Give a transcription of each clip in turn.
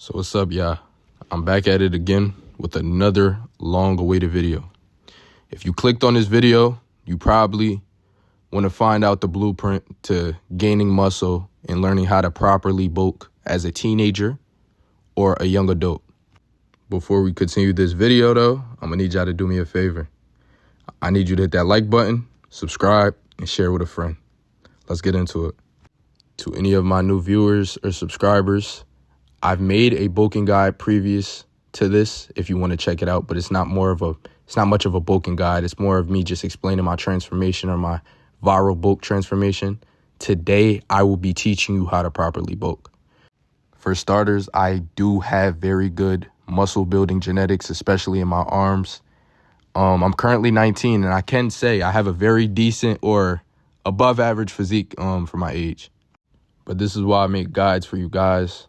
So what's up, y'all? I'm back at it again with another long-awaited video. If you clicked on this video, you probably want to find out the blueprint to gaining muscle and learning how to properly bulk as a teenager or a young adult. Before we continue this video, though, I'm going to need y'all to do me a favor. I need you to hit that like button, subscribe, and share with a friend. Let's get into it. To any of my new viewers or subscribers, I've made a bulking guide previous to this if you want to check it out, but it's not much of a bulking guide. It's more of me just explaining my transformation or my viral bulk transformation. Today, I will be teaching you how to properly bulk. For starters, I do have very good muscle building genetics, especially in my arms. I'm currently 19 and I can say I have a very decent or above average physique for my age. But this is why I make guides for you guys.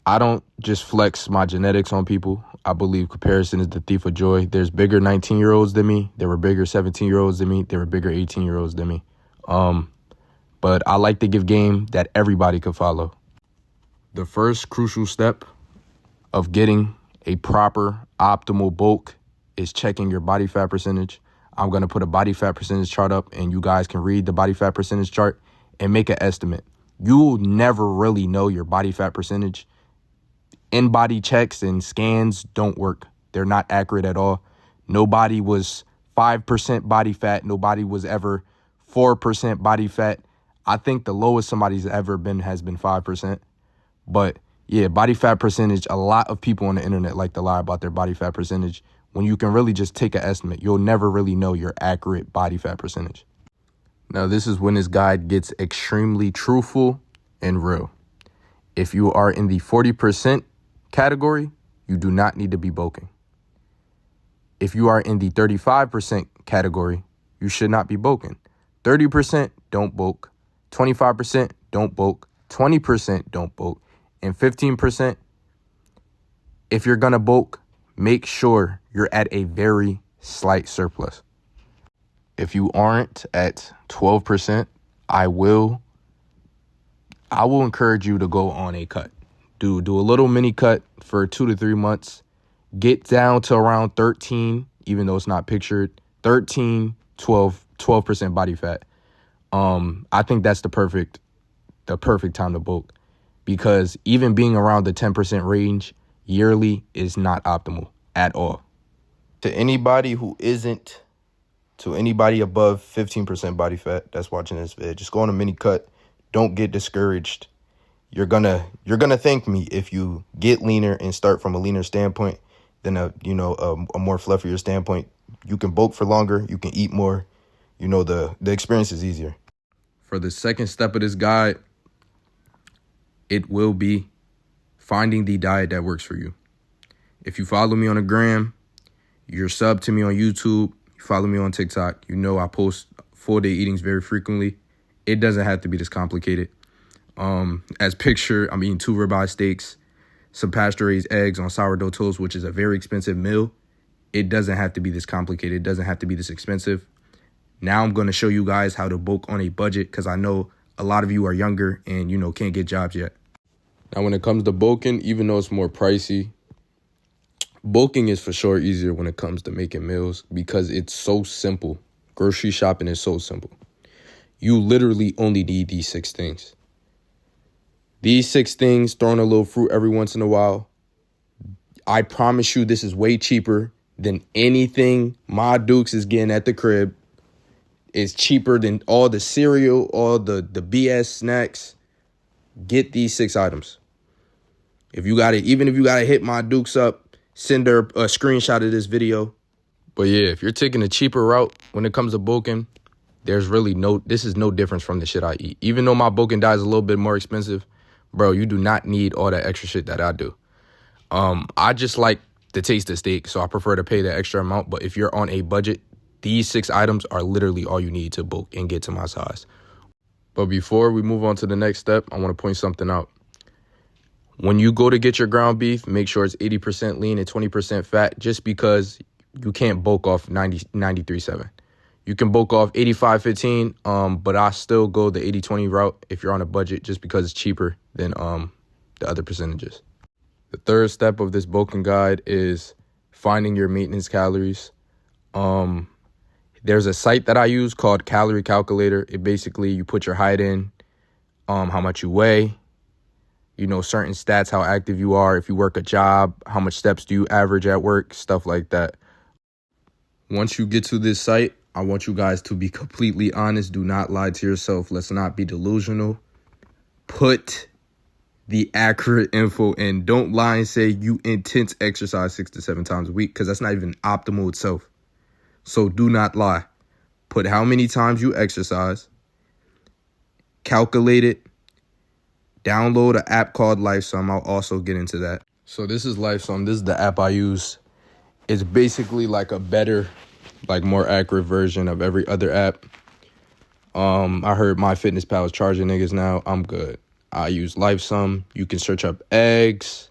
I don't just flex my genetics on people. I believe comparison is the thief of joy. There's bigger 19-year-olds than me. There were bigger 17-year-olds than me. There were bigger 18-year-olds than me. But I like to give game that everybody could follow. The first crucial step of getting a proper optimal bulk is checking your body fat percentage. I'm going to put a body fat percentage chart up and you guys can read the body fat percentage chart and make an estimate. You'll never really know your body fat percentage. In-body checks and scans don't work. They're not accurate at all. Nobody was 5% body fat. Nobody was ever 4% body fat. I think the lowest somebody's ever been has been 5%. But yeah, body fat percentage, a lot of people on the internet like to lie about their body fat percentage when you can really just take an estimate. You'll never really know your accurate body fat percentage. Now, this is when this guide gets extremely truthful and real. If you are in the 40% category, you do not need to be bulking. If you are in the 35% category, you should not be bulking. 30% don't bulk, 25% don't bulk, 20% don't bulk, and 15%, if you're gonna bulk, make sure you're at a very slight surplus. If you aren't at 12%, I will encourage you to go on a cut. Do a little mini cut for 2 to 3 months. Get down to around 13, even though it's not pictured. 13, 12% body fat. I think that's the perfect time to bulk, because even being around the 10% range yearly is not optimal at all. To anybody above 15% body fat that's watching this vid, just go on a mini cut. Don't get discouraged. You're gonna thank me if you get leaner and start from a leaner standpoint than a more fluffier standpoint. You can bulk for longer. You can eat more. The experience is easier. For the second step of this guide, it will be finding the diet that works for you. If you follow me on the gram, you're subbed to me on YouTube, you follow me on TikTok, I post full-day eatings very frequently. It doesn't have to be this complicated. As pictured, I'm eating 2 ribeye steaks, some pasture-raised eggs on sourdough toast, which is a very expensive meal. It doesn't have to be this complicated. It doesn't have to be this expensive. Now I'm going to show you guys how to bulk on a budget, because I know a lot of you are younger and, can't get jobs yet. Now, when it comes to bulking, even though it's more pricey, bulking is for sure easier when it comes to making meals, because it's so simple. Grocery shopping is so simple. You literally only need these 6 things. These 6 things, throwing a little fruit every once in a while. I promise you this is way cheaper than anything Ma Dukes is getting at the crib. It's cheaper than all the cereal, all the BS snacks. Get these 6 items. Even if you gotta hit Ma Dukes up, send her a screenshot of this video. But yeah, if you're taking a cheaper route when it comes to bulking, this is no difference from the shit I eat. Even though my bulking diet is a little bit more expensive, bro, you do not need all that extra shit that I do. I just like the taste of steak, so I prefer to pay the extra amount. But if you're on a budget, these 6 items are literally all you need to bulk and get to my size. But before we move on to the next step, I want to point something out. When you go to get your ground beef, make sure it's 80% lean and 20% fat, just because you can't bulk off 93.7. You can bulk off 85-15, but I still go the 80-20 route if you're on a budget, just because it's cheaper than the other percentages. The third step of this bulking guide is finding your maintenance calories. There's a site that I use called Calorie Calculator. It basically, you put your height in, how much you weigh, certain stats, how active you are, if you work a job, how much steps do you average at work, stuff like that. Once you get to this site, I want you guys to be completely honest. Do not lie to yourself. Let's not be delusional. Put the accurate info in. Don't lie and say you intense exercise 6 to 7 times a week, because that's not even optimal itself. So do not lie. Put how many times you exercise. Calculate it. Download an app called LifeSum. I'll also get into that. So this is LifeSum. This is the app I use. It's basically like a better, more accurate version of every other app. I heard MyFitnessPal is charging niggas now. I'm good. I use LifeSum. You can search up eggs.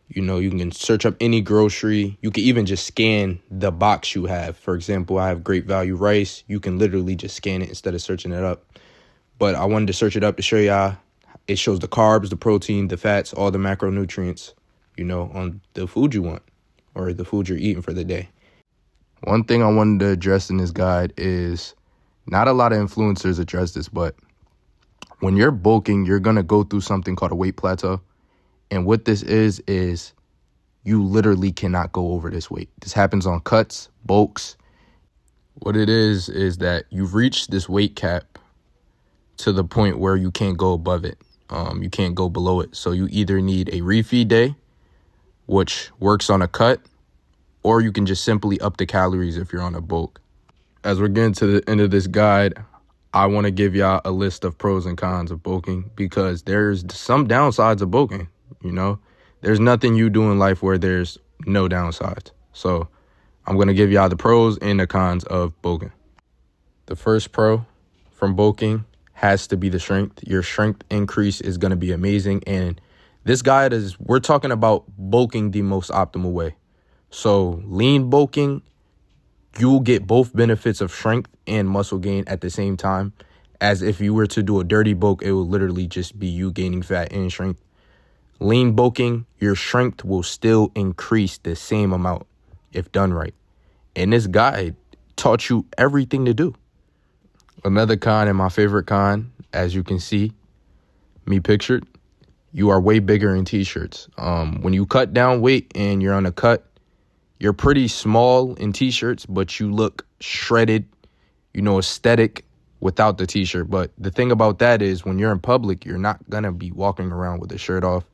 You can search up any grocery. You can even just scan the box you have. For example, I have Great Value rice. You can literally just scan it instead of searching it up. But I wanted to search it up to show y'all. It shows the carbs, the protein, the fats, all the macronutrients, on the food you want or the food you're eating for the day. One thing I wanted to address in this guide is not a lot of influencers address this, but when you're bulking, you're going to go through something called a weight plateau. And what this is you literally cannot go over this weight. This happens on cuts, bulks. What it is that you've reached this weight cap to the point where you can't go above it. You can't go below it. So you either need a refeed day, which works on a cut, or you can just simply up the calories if you're on a bulk. As we're getting to the end of this guide, I want to give y'all a list of pros and cons of bulking, because there's some downsides of bulking. There's nothing you do in life where there's no downsides. So I'm going to give y'all the pros and the cons of bulking. The first pro from bulking has to be the strength. Your strength increase is going to be amazing. And this guide we're talking about bulking the most optimal way. So lean bulking, you'll get both benefits of strength and muscle gain at the same time. As if you were to do a dirty bulk, it will literally just be you gaining fat and strength. Lean bulking, your strength will still increase the same amount if done right. And this guide taught you everything to do. Another con, and my favorite con, as you can see, me pictured, you are way bigger in t-shirts. When you cut down weight and you're on a cut, you're pretty small in t-shirts, but you look shredded, aesthetic without the t-shirt. But the thing about that is when you're in public, you're not going to be walking around with a shirt off.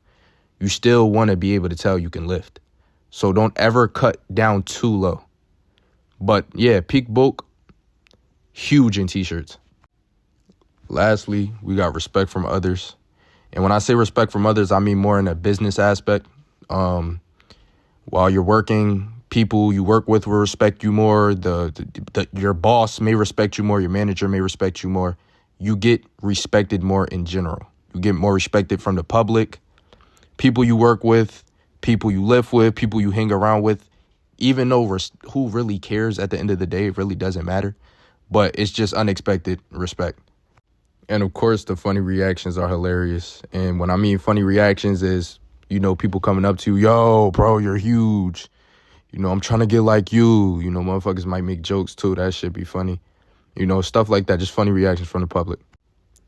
You still want to be able to tell you can lift. So don't ever cut down too low. But yeah, peak bulk, huge in t-shirts. Lastly, we got respect from others. And when I say respect from others, I mean more in a business aspect. While you're working, people you work with will respect you more. Your boss may respect you more. Your manager may respect you more. You get respected more in general. You get more respected from the public, people you work with, people you live with, people you hang around with. Even though who really cares at the end of the day, it really doesn't matter. But it's just unexpected respect. And of course, the funny reactions are hilarious. And when I mean funny reactions is, people coming up to you, yo, bro, you're huge. I'm trying to get like you. Motherfuckers might make jokes too. That should be funny. Stuff like that. Just funny reactions from the public.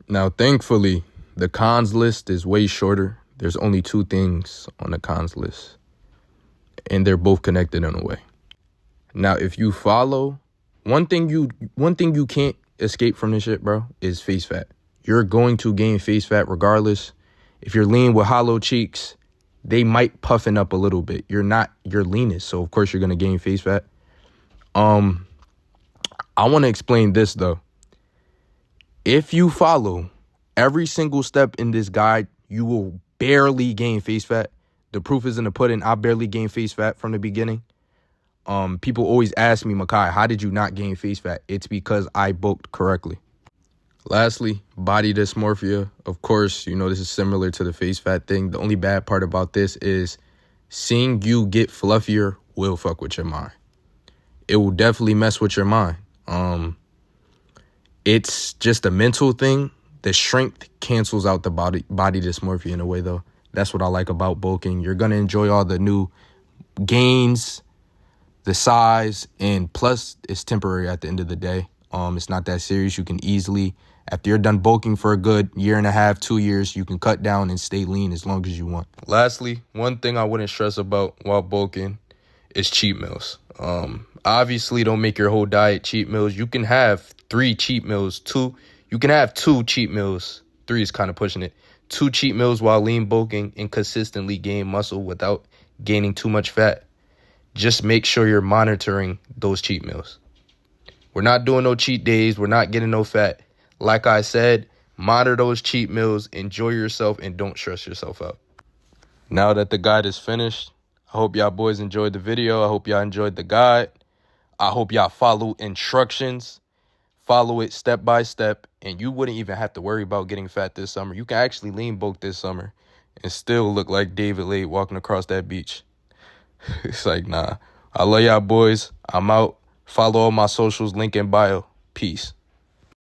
Now, thankfully, the cons list is way shorter. There's only 2 things on the cons list. And they're both connected in a way. Now, if you follow, one thing you can't escape from this shit, bro, is face fat. You're going to gain face fat regardless. If you're lean with hollow cheeks, they might puffin up a little bit. You're not your leanest, so of course you're gonna gain face fat. I want to explain this though. If you follow every single step in this guide, you will barely gain face fat. The proof is in the pudding. I barely gained face fat from the beginning. People always ask me, Makai, how did you not gain face fat? It's because I bulked correctly. Lastly, body dysmorphia. Of course, this is similar to the face fat thing. The only bad part about this is seeing you get fluffier will fuck with your mind. It will definitely mess with your mind. It's just a mental thing. The strength cancels out the body dysmorphia in a way, though. That's what I like about bulking. You're going to enjoy all the new gains, the size, and plus it's temporary at the end of the day. It's not that serious. You can easily, after you're done bulking for a good 1.5 to 2 years, you can cut down and stay lean as long as you want. Lastly, one thing I wouldn't stress about while bulking is cheat meals. Obviously, don't make your whole diet cheat meals. You can have 3 cheat meals. You can have 2 cheat meals. 3 is kind of pushing it. 2 cheat meals while lean bulking and consistently gain muscle without gaining too much fat. Just make sure you're monitoring those cheat meals. We're not doing no cheat days. We're not getting no fat. Like I said, monitor those cheat meals, enjoy yourself, and don't stress yourself out. Now that the guide is finished, I hope y'all boys enjoyed the video. I hope y'all enjoyed the guide. I hope y'all follow instructions. Follow it step by step, and you wouldn't even have to worry about getting fat this summer. You can actually lean bulk this summer and still look like David Late walking across that beach. It's like, nah. I love y'all boys. I'm out. Follow all my socials, link in bio. Peace.